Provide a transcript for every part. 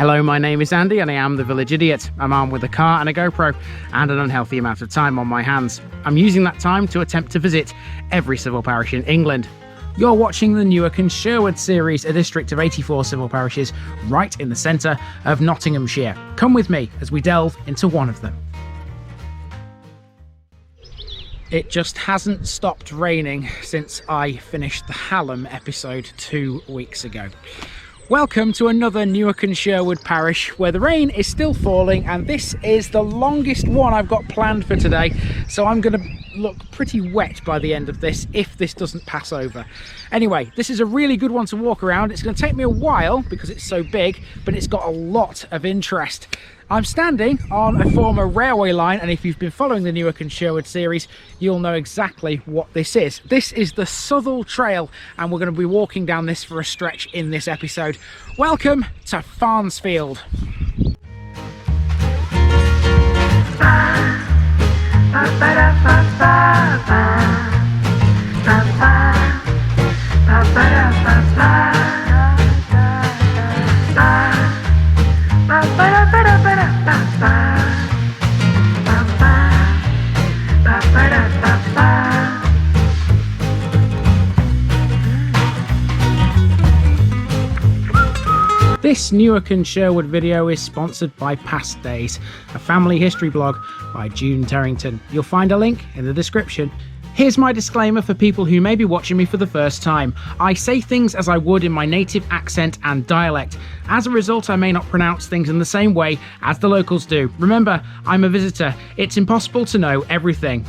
Hello, my name is Andy and I am the Village Idiot. I'm armed with a car and a GoPro and an unhealthy amount of time on my hands. I'm using that time to attempt to visit every civil parish in England. You're watching the Newark and Sherwood series, a district of 84 civil parishes right in the centre of Nottinghamshire. Come with me as we delve into one of them. It just hasn't stopped raining since I finished the Hallam episode 2 weeks ago. Welcome to another Newark and Sherwood parish where the rain is still falling, and this is the longest one I've got planned for today, so I'm going to look pretty wet by the end of this if this doesn't pass over. Anyway, this is a really good one to walk around. It's going to take me a while because it's so big, but it's got a lot of interest. I'm standing on a former railway line, and if you've been following the Newark and Sherwood series, you'll know exactly what this is. This is the Southwell Trail, and we're going to be walking down this for a stretch in this episode. Welcome to Farnsfield. This Newark and Sherwood video is sponsored by Past Days, a family history blog by June Terrington. You'll find a link in the description. Here's my disclaimer for people who may be watching me for the first time. I say things as I would in my native accent and dialect. As a result, I may not pronounce things in the same way as the locals do. Remember, I'm a visitor. It's impossible to know everything.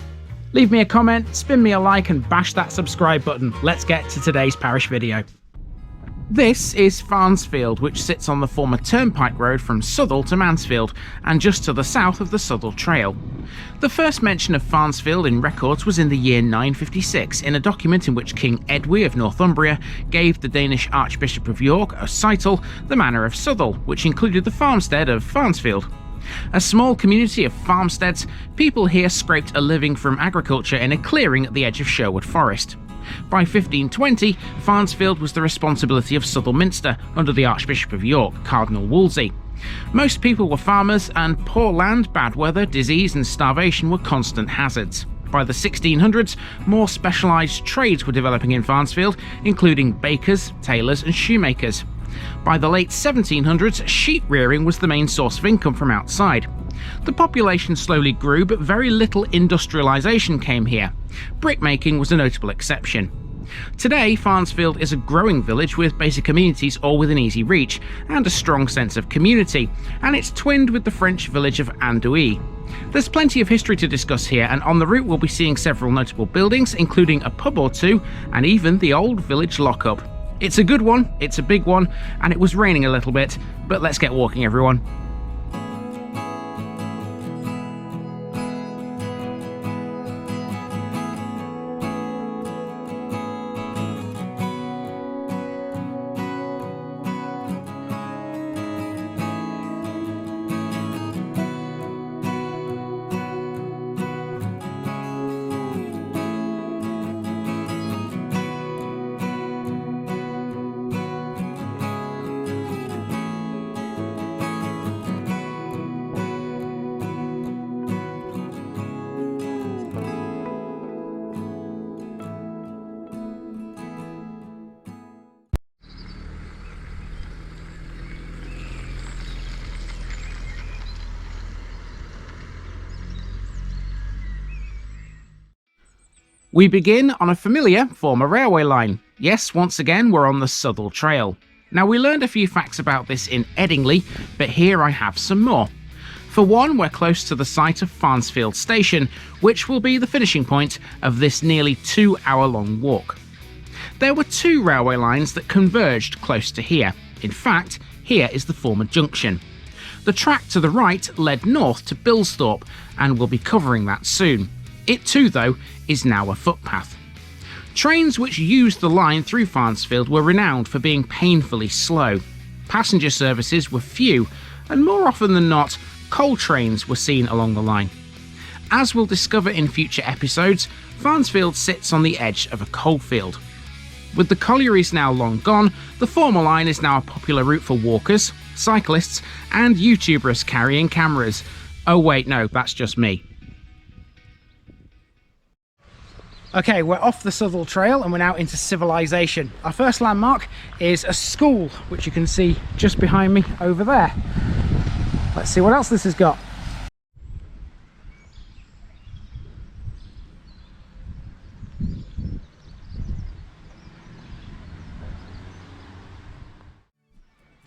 Leave me a comment, spin me a like, and bash that subscribe button. Let's get to today's parish video. This is Farnsfield, which sits on the former turnpike road from Southwell to Mansfield, and just to the south of the Southwell Trail. The first mention of Farnsfield in records was in the year 956, in a document in which King Edwy of Northumbria gave the Danish Archbishop of York, Oscytel, the manor of Southwell, which included the farmstead of Farnsfield. A small community of farmsteads, people here scraped a living from agriculture in a clearing at the edge of Sherwood Forest. By 1520, Farnsfield was the responsibility of Southwell Minster under the Archbishop of York, Cardinal Wolsey. Most people were farmers, and poor land, bad weather, disease and starvation were constant hazards. By the 1600s, more specialised trades were developing in Farnsfield, including bakers, tailors and shoemakers. By the late 1700s, sheep rearing was the main source of income from outside. The population slowly grew, but very little industrialisation came here. Brickmaking was a notable exception. Today, Farnsfield is a growing village with basic amenities all within easy reach, and a strong sense of community, and it's twinned with the French village of Andouille. There's plenty of history to discuss here, and on the route we'll be seeing several notable buildings, including a pub or two, and even the old village lockup. It's a good one, it's a big one, and it was raining a little bit, but let's get walking, everyone. We begin on a familiar former railway line. Yes, once again, we're on the Southwell Trail. Now, we learned a few facts about this in Eddingley, but here I have some more. For one, we're close to the site of Farnsfield Station, which will be the finishing point of this nearly 2-hour-long walk. There were 2 railway lines that converged close to here. In fact, here is the former junction. The track to the right led north to Bilsthorpe, and we'll be covering that soon. It too, though, is now a footpath. Trains which used the line through Farnsfield were renowned for being painfully slow. Passenger services were few, and more often than not, coal trains were seen along the line. As we'll discover in future episodes, Farnsfield sits on the edge of a coalfield. With the collieries now long gone, the former line is now a popular route for walkers, cyclists, and YouTubers carrying cameras. Oh wait, no, that's just me. Okay, we're off the Southwell Trail and we're now into civilization. Our first landmark is a school, which you can see just behind me over there. Let's see what else this has got.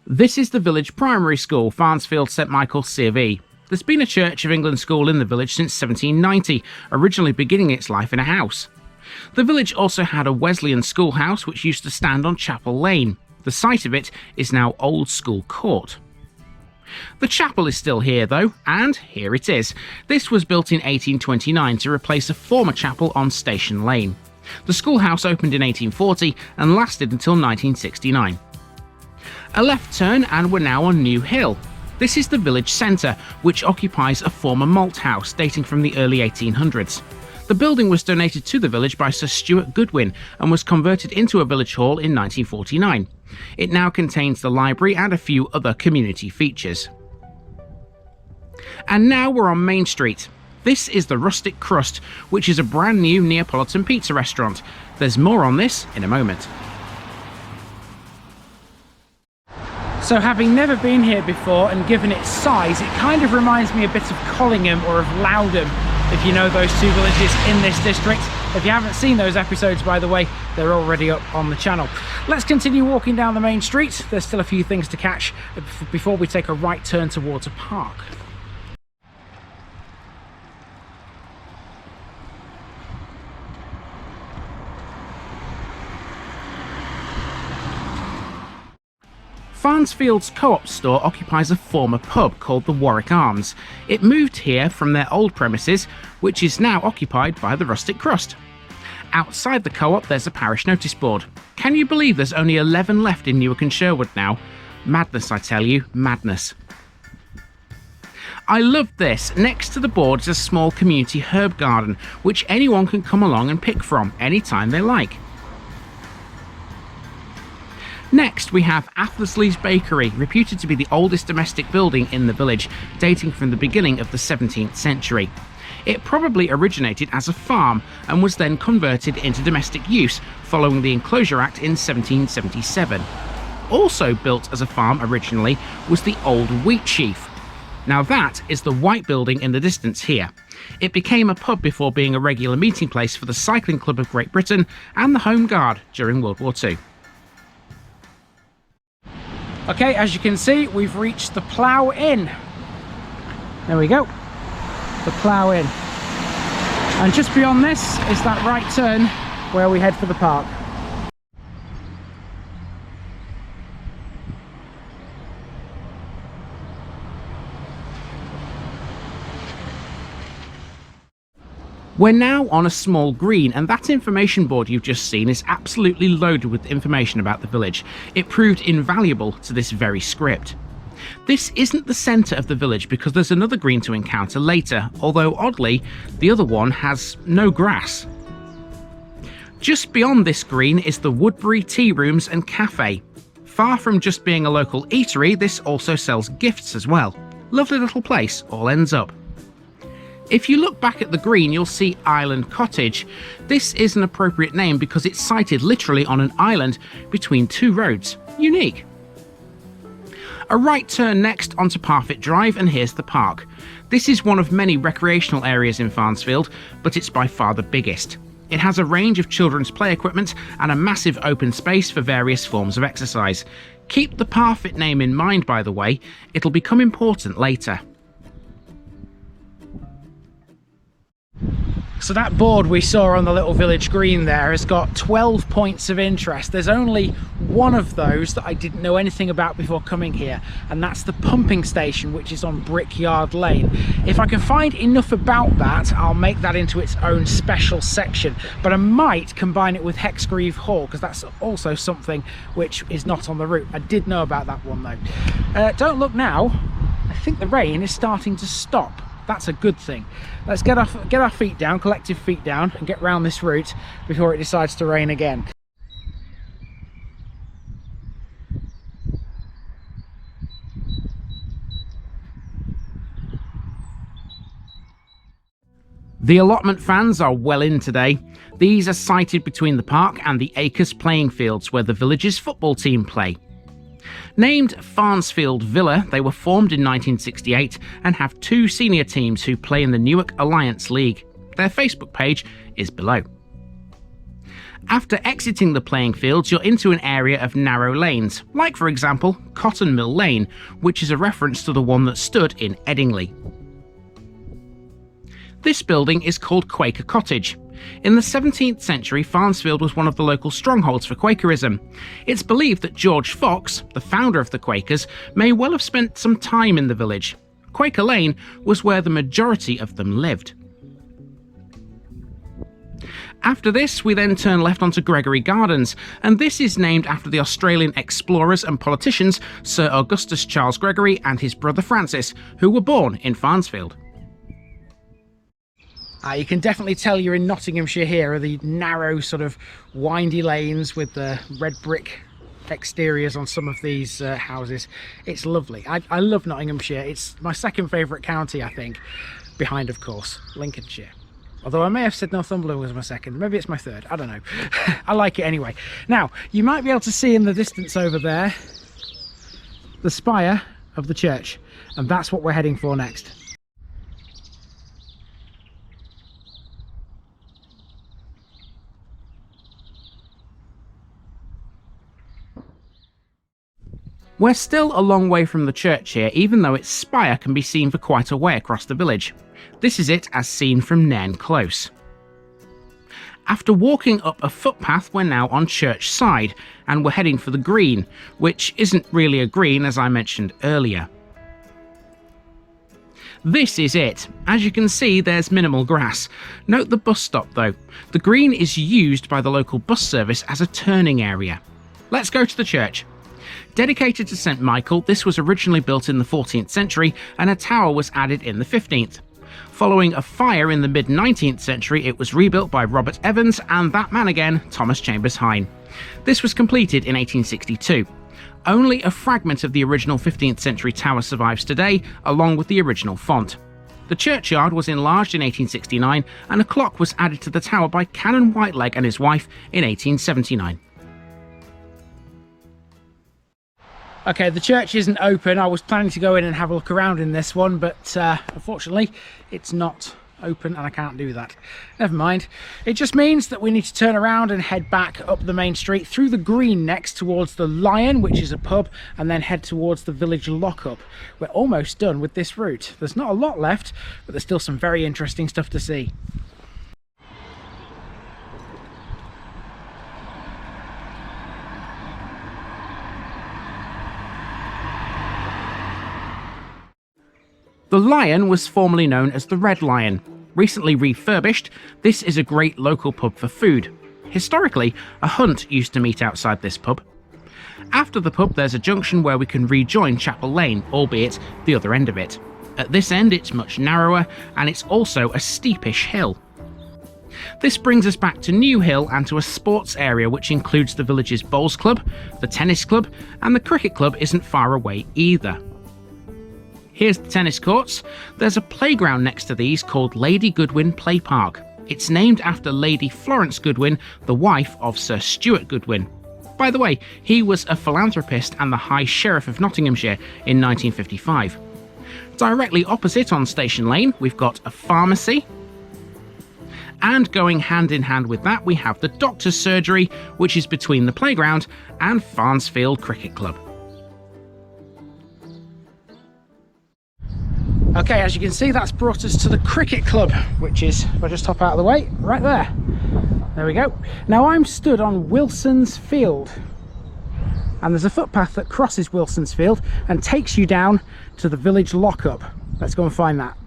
This is the village primary school, Farnsfield St Michael's C of E. There's been a Church of England school in the village since 1790, originally beginning its life in a house. The village also had a Wesleyan schoolhouse which used to stand on Chapel Lane. The site of it is now Old School Court. The chapel is still here though, and here it is. This was built in 1829 to replace a former chapel on Station Lane. The schoolhouse opened in 1840 and lasted until 1969. A left turn and we're now on New Hill. This is the village centre, which occupies a former malt house dating from the early 1800s. The building was donated to the village by Sir Stuart Goodwin and was converted into a village hall in 1949. It now contains the library and a few other community features. And now we're on Main Street. This is the Rustic Crust, which is a brand new Neapolitan pizza restaurant. There's more on this in a moment. So having never been here before and given its size, it kind of reminds me a bit of Collingham or of Loudham, if you know those two villages in this district. If you haven't seen those episodes, by the way, they're already up on the channel. Let's continue walking down the main street. There's still a few things to catch before we take a right turn towards a park. Farnsfield's co-op store occupies a former pub called the Warwick Arms. It moved here from their old premises, which is now occupied by the Rustic Crust. Outside the co-op there's a parish notice board. Can you believe there's only 11 left in Newark and Sherwood now? Madness, I tell you, madness. I love this. Next to the board is a small community herb garden, which anyone can come along and pick from anytime they like. Next we have Athersley's Bakery, reputed to be the oldest domestic building in the village, dating from the beginning of the 17th century. It probably originated as a farm and was then converted into domestic use following the Enclosure Act in 1777. Also built as a farm originally was the Old Wheat Sheaf. Now that is the white building in the distance here. It became a pub before being a regular meeting place for the Cycling Club of Great Britain and the Home Guard during World War II. Okay, as you can see, we've reached the Plough Inn. There we go, the Plough Inn. And just beyond this is that right turn where we head for the park. We're now on a small green, and that information board you've just seen is absolutely loaded with information about the village. It proved invaluable to this very script. This isn't the centre of the village because there's another green to encounter later, although oddly, the other one has no grass. Just beyond this green is the Woodbury Tea Rooms and Cafe. Far from just being a local eatery, this also sells gifts as well. Lovely little place, all ends up. If you look back at the green, you'll see Island Cottage. This is an appropriate name because it's sited literally on an island between two roads. Unique. A right turn next onto Parfitt Drive, and here's the park. This is one of many recreational areas in Farnsfield, but it's by far the biggest. It has a range of children's play equipment and a massive open space for various forms of exercise. Keep the Parfitt name in mind, by the way, it'll become important later. So that board we saw on the little village green there has got 12 points of interest. There's only one of those that I didn't know anything about before coming here, and that's the pumping station, which is on Brickyard Lane. If I can find enough about that, I'll make that into its own special section, but I might combine it with Hexgreave Hall because that's also something which is not on the route. I did know about that one though. Don't look now, I think the rain is starting to stop. That's a good thing. Let's get our feet down, collective feet down, and get round this route before it decides to rain again. The allotment fans are well in today. These are sited between the park and the Acres playing fields where the village's football team play. Named Farnsfield Villa, they were formed in 1968 and have 2 senior teams who play in the Newark Alliance League. Their Facebook page is below. After exiting the playing fields, you're into an area of narrow lanes, like for example Cotton Mill Lane, which is a reference to the one that stood in Eddingley. This building is called Quaker Cottage. In the 17th century, Farnsfield was one of the local strongholds for Quakerism. It's believed that George Fox, the founder of the Quakers, may well have spent some time in the village. Quaker Lane was where the majority of them lived. After this, we then turn left onto Gregory Gardens, and this is named after the Australian explorers and politicians Sir Augustus Charles Gregory and his brother Francis, who were born in Farnsfield. You can definitely tell you're in Nottinghamshire here, are the narrow sort of windy lanes with the red brick exteriors on some of these houses. It's lovely. I love Nottinghamshire. It's my second favourite county, I think, behind, of course, Lincolnshire. Although I may have said Northumberland was my second. Maybe it's my third. I don't know. I like it anyway. Now, you might be able to see in the distance over there the spire of the church, and that's what we're heading for next. We're still a long way from the church here, even though its spire can be seen for quite a way across the village. This is it as seen from Nairn Close. After walking up a footpath, we're now on church side, and we're heading for the green, which isn't really a green as I mentioned earlier. This is it. As you can see, there's minimal grass. Note the bus stop though. The green is used by the local bus service as a turning area. Let's go to the church. Dedicated to St Michael, this was originally built in the 14th century and a tower was added in the 15th. Following a fire in the mid-19th century, it was rebuilt by Robert Evans and that man again, Thomas Chambers Hine. This was completed in 1862. Only a fragment of the original 15th century tower survives today, along with the original font. The churchyard was enlarged in 1869 and a clock was added to the tower by Canon Whiteleg and his wife in 1879. Okay, the church isn't open. I was planning to go in and have a look around in this one, but unfortunately it's not open and I can't do that. Never mind. It just means that we need to turn around and head back up the main street through the green next towards the Lion, which is a pub, and then head towards the village lockup. We're almost done with this route. There's not a lot left, but there's still some very interesting stuff to see. The Lion was formerly known as the Red Lion. Recently refurbished, this is a great local pub for food. Historically, a hunt used to meet outside this pub. After the pub, there's a junction where we can rejoin Chapel Lane, albeit the other end of it. At this end, it's much narrower, and it's also a steepish hill. This brings us back to New Hill and to a sports area which includes the village's bowls club, the tennis club, and the cricket club isn't far away either. Here's the tennis courts. There's a playground next to these called Lady Goodwin Play Park. It's named after Lady Florence Goodwin, the wife of Sir Stuart Goodwin. By the way, he was a philanthropist and the High Sheriff of Nottinghamshire in 1955. Directly opposite on Station Lane, we've got a pharmacy. And going hand in hand with that, we have the doctor's surgery, which is between the playground and Farnsfield Cricket Club. Okay, as you can see, that's brought us to the cricket club, which is, if I just hop out of the way, right there. There we go. Now I'm stood on Wilson's Field, and there's a footpath that crosses Wilson's Field and takes you down to the village lockup. Let's go and find that.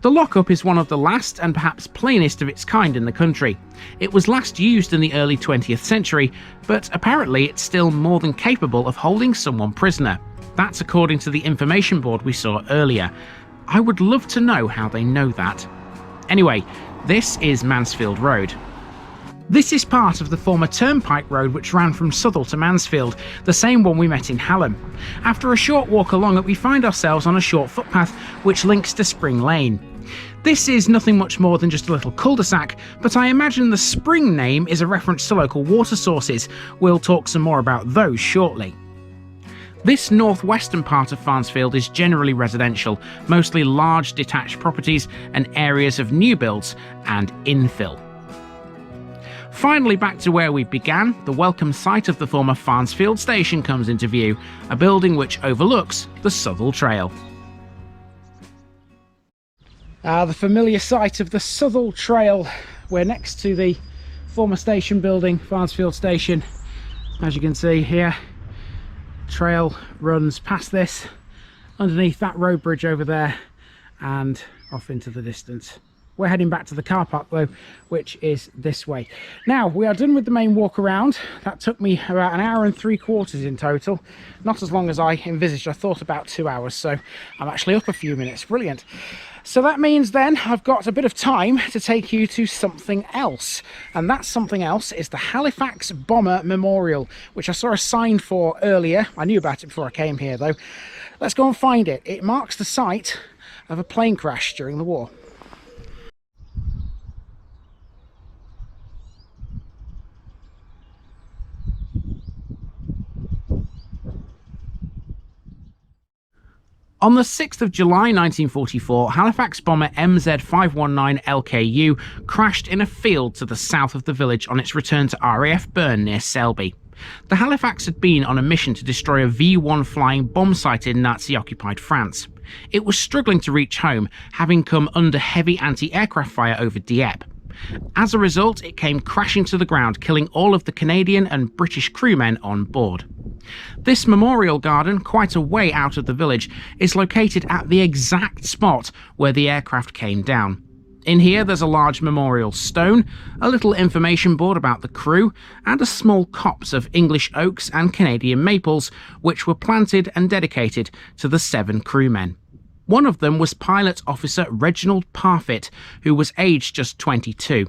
The lockup is one of the last and perhaps plainest of its kind in the country. It was last used in the early 20th century, but apparently it's still more than capable of holding someone prisoner. That's according to the information board we saw earlier. I would love to know how they know that. Anyway, this is Mansfield Road. This is part of the former turnpike road which ran from Southwell to Mansfield, the same one we met in Hallam. After a short walk along it, we find ourselves on a short footpath which links to Spring Lane. This is nothing much more than just a little cul-de-sac, but I imagine the Spring name is a reference to local water sources. We'll talk some more about those shortly. This northwestern part of Farnsfield is generally residential, mostly large detached properties and areas of new builds and infill. Finally, back to where we began, the welcome site of the former Farnsfield station comes into view, a building which overlooks the Southwell Trail. The familiar site of the Southwell Trail. We're next to the former station building, Farnsfield Station. As you can see here, trail runs past this, underneath that road bridge over there, and off into the distance. We're heading back to the car park though, which is this way. Now we are done with the main walk around. That took me about 1 hour and 3/4 in total. Not as long as I envisaged. I thought about 2 hours, so I'm actually up a few minutes. Brilliant. So that means then I've got a bit of time to take you to something else, and that something else is the Halifax Bomber Memorial, which I saw a sign for earlier. I knew about it before I came here though. Let's go and find it. It marks the site of a plane crash during the war. On the 6th of July 1944, Halifax bomber MZ519 LKU crashed in a field to the south of the village on its return to RAF Burn near Selby. The Halifax had been on a mission to destroy a V-1 flying bomb site in Nazi-occupied France. It was struggling to reach home, having come under heavy anti-aircraft fire over Dieppe. As a result, it came crashing to the ground, killing all of the Canadian and British crewmen on board. This memorial garden, quite a way out of the village, is located at the exact spot where the aircraft came down. In here there's a large memorial stone, a little information board about the crew, and a small copse of English oaks and Canadian maples, which were planted and dedicated to the 7 crewmen. One of them was Pilot Officer Reginald Parfitt, who was aged just 22.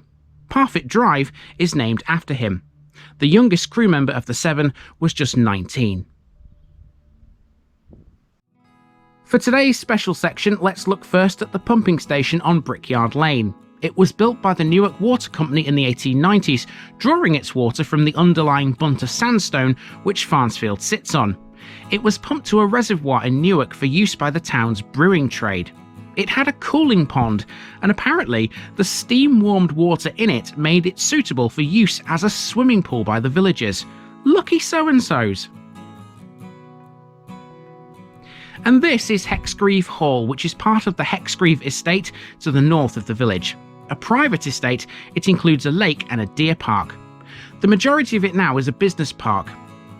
Parfitt Drive is named after him. The youngest crew member of the 7 was just 19. For today's special section, let's look first at the pumping station on Brickyard Lane. It was built by the Newark Water Company in the 1890s, drawing its water from the underlying Bunter sandstone which Farnsfield sits on. It was pumped to a reservoir in Newark for use by the town's brewing trade. It had a cooling pond, and apparently the steam-warmed water in it made it suitable for use as a swimming pool by the villagers. Lucky so-and-sos. And this is Hexgreave Hall, which is part of the Hexgreave estate to the north of the village. A private estate, it includes a lake and a deer park. The majority of it now is a business park.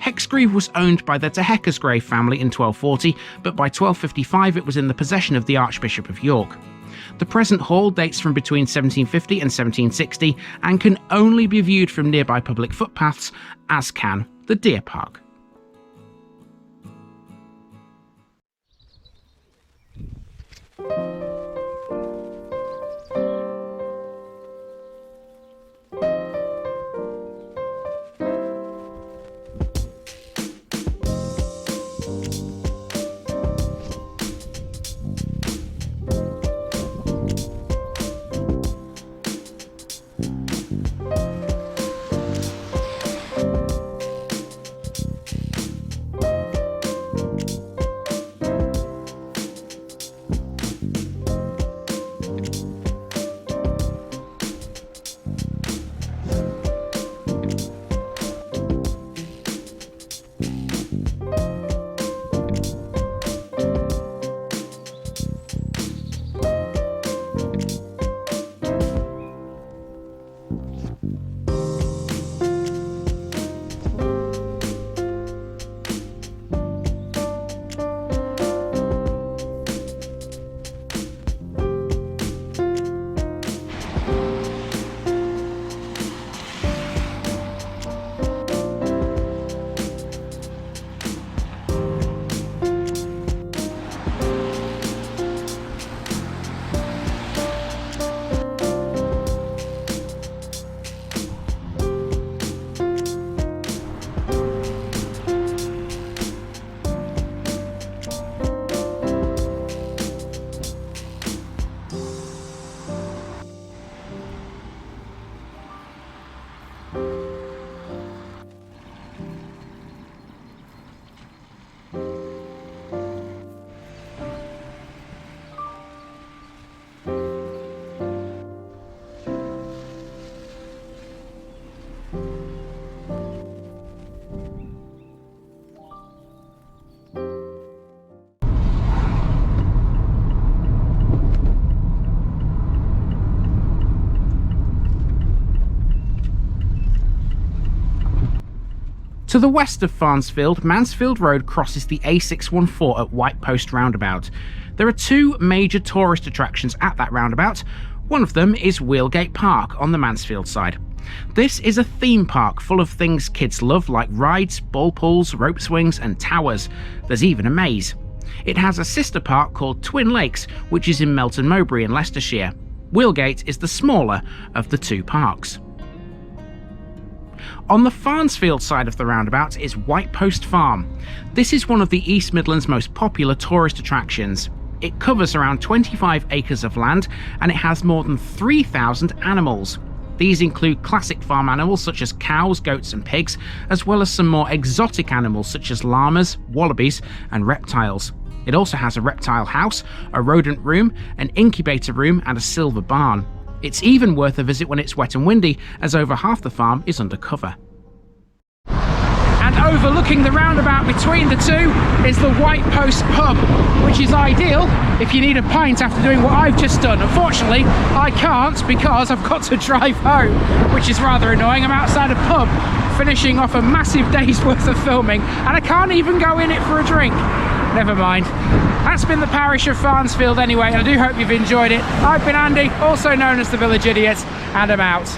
Hexgreave was owned by the de Heckersgrave family in 1240, but by 1255 it was in the possession of the Archbishop of York. The present hall dates from between 1750 and 1760 and can only be viewed from nearby public footpaths, as can the deer park. To the west of Farnsfield, Mansfield Road crosses the A614 at White Post roundabout. There are two major tourist attractions at that roundabout. One of them is Wheelgate Park on the Mansfield side. This is a theme park full of things kids love, like rides, ball pools, rope swings and towers. There's even a maze. It has a sister park called Twin Lakes, which is in Melton Mowbray in Leicestershire. Wheelgate is the smaller of the two parks. On the Farnsfield side of the roundabout is White Post Farm. This is one of the East Midlands' most popular tourist attractions. It covers around 25 acres of land and it has more than 3,000 animals. These include classic farm animals such as cows, goats and pigs, as well as some more exotic animals such as llamas, wallabies and reptiles. It also has a reptile house, a rodent room, an incubator room and a silver barn. It's even worth a visit when it's wet and windy, as over half the farm is under cover. And overlooking the roundabout between the two is the White Post pub, which is ideal if you need a pint after doing what I've just done. Unfortunately, I can't because I've got to drive home, which is rather annoying. I'm outside a pub finishing off a massive day's worth of filming and I can't even go in it for a drink. Never mind. That's been the parish of Farnsfield anyway, and I do hope you've enjoyed it. I've been Andy, also known as the Village Idiot, and I'm out.